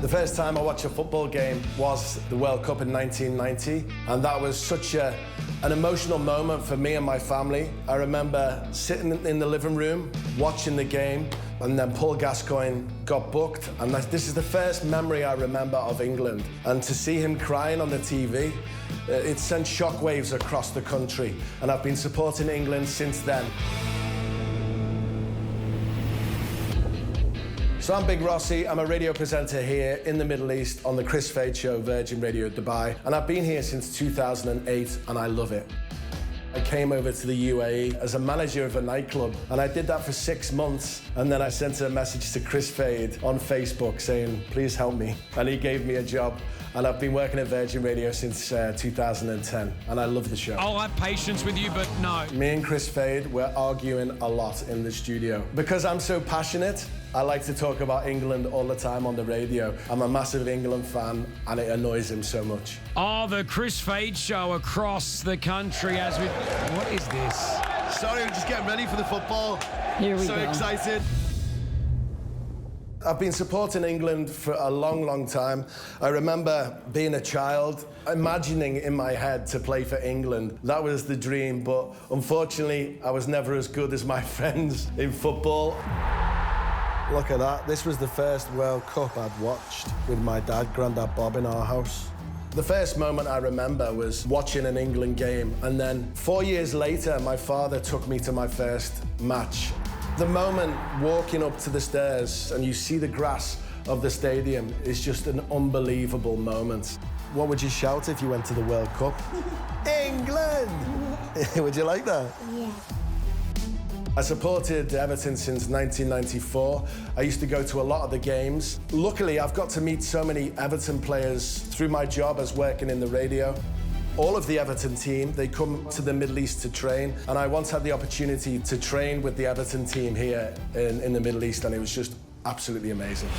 The first time I watched a football game was the World Cup in 1990, and that was such an emotional moment for me and my family. I remember sitting in the living room, watching the game, and then Paul Gascoigne got booked, and this is the first memory I remember of England. And to see him crying on the TV, it sent shockwaves across the country, and I've been supporting England since then. So I'm Big Rossi, I'm a radio presenter here in the Middle East on the Chris Fade Show, Virgin Radio Dubai, and I've been here since 2008 and I love it. I came over to the UAE as a manager of a nightclub, and I did that for 6 months, and then I sent a message to Chris Fade on Facebook saying, please help me, and he gave me a job. And I've been working at Virgin Radio since 2010, and I love the show. I'll have patience with you, but no. Me and Chris Fade, we're arguing a lot in the studio. Because I'm so passionate, I like to talk about England all the time on the radio. I'm a massive England fan, and it annoys him so much. Oh, the Chris Fade Show across the country as we... What is this? Sorry, we're just getting ready for the football. Here we go. So excited. I've been supporting England for a long, long time. I remember being a child, imagining in my head to play for England. That was the dream, but unfortunately, I was never as good as my friends in football. Look at that. This was the first World Cup I'd watched with my dad, Grandad Bob, in our house. The first moment I remember was watching an England game, and then 4 years later, my father took me to my first match. The moment walking up to the stairs and you see the grass of the stadium is just an unbelievable moment. What would you shout if you went to the World Cup? England! Would you like that? Yeah. I supported Everton since 1994. I used to go to a lot of the games. Luckily, I've got to meet so many Everton players through my job as working in the radio. All of the Everton team, they come to the Middle East to train, and I once had the opportunity to train with the Everton team here in the Middle East, and it was just absolutely amazing.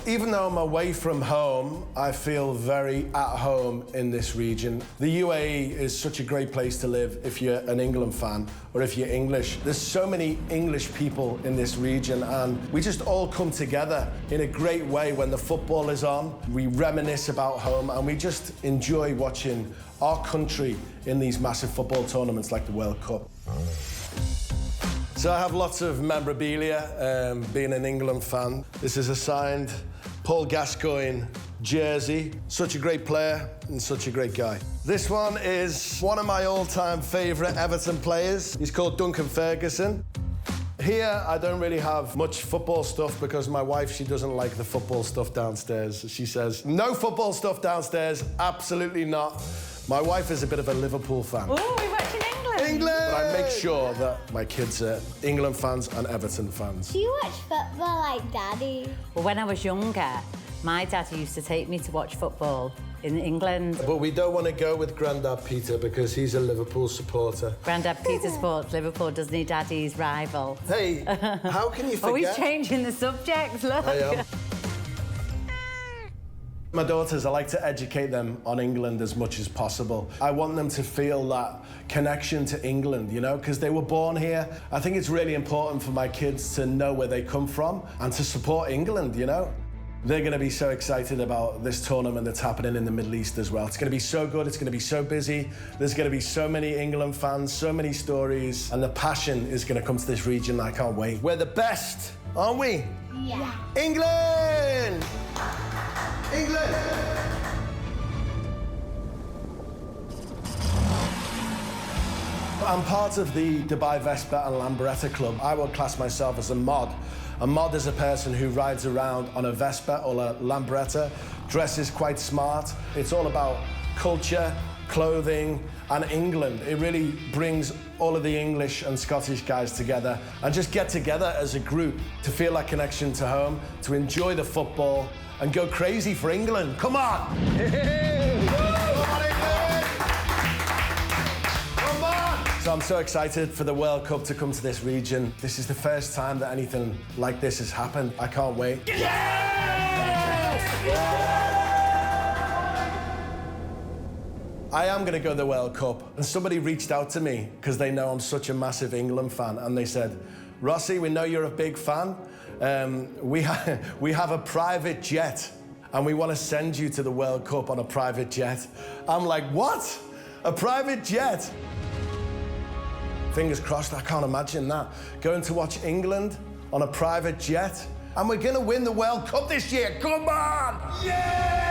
Even though I'm away from home, I feel very at home in this region. The UAE is such a great place to live if you're an England fan or if you're English. There's so many English people in this region, and we just all come together in a great way when the football is on. We reminisce about home, and we just enjoy watching our country in these massive football tournaments like the World Cup. So I have lots of memorabilia, being an England fan. This is a signed Paul Gascoigne jersey. Such a great player and such a great guy. This one is one of my all-time favourite Everton players. He's called Duncan Ferguson. Here, I don't really have much football stuff because my wife, she doesn't like the football stuff downstairs. She says, no football stuff downstairs, absolutely not. My wife is a bit of a Liverpool fan. Oh, we're watching England. England! But I make sure that my kids are England fans and Everton fans. Do you watch football like Daddy? Well, when I was younger, my dad used to take me to watch football in England. But we don't want to go with Grandad Peter because he's a Liverpool supporter. Grandad Peter supports Liverpool, doesn't he, Daddy's rival? Hey, how can you forget? Always changing the subject, look. I am. My daughters, I like to educate them on England as much as possible. I want them to feel that connection to England, you know, because they were born here. I think it's really important for my kids to know where they come from and to support England, you know. They're going to be so excited about this tournament that's happening in the Middle East as well. It's going to be so good, it's going to be so busy. There's going to be so many England fans, so many stories, and the passion is going to come to this region. I can't wait. We're the best, aren't we? Yeah. England! England! I'm part of the Dubai Vespa and Lambretta Club. I would class myself as a mod. A mod is a person who rides around on a Vespa or a Lambretta, dresses quite smart. It's all about culture, clothing, and England. It really brings all of the English and Scottish guys together and just get together as a group to feel that connection to home, to enjoy the football, and go crazy for England. Come on! Come on! So I'm so excited for the World Cup to come to this region. This is the first time that anything like this has happened. I can't wait. Yes! I am going to go to the World Cup. And somebody reached out to me because they know I'm such a massive England fan, and they said, Rossi, we know you're a big fan. we have a private jet and we want to send you to the World Cup on a private jet. I'm like, what? A private jet? Fingers crossed, I can't imagine that. Going to watch England on a private jet, and we're going to win the World Cup this year. Come on! Yeah!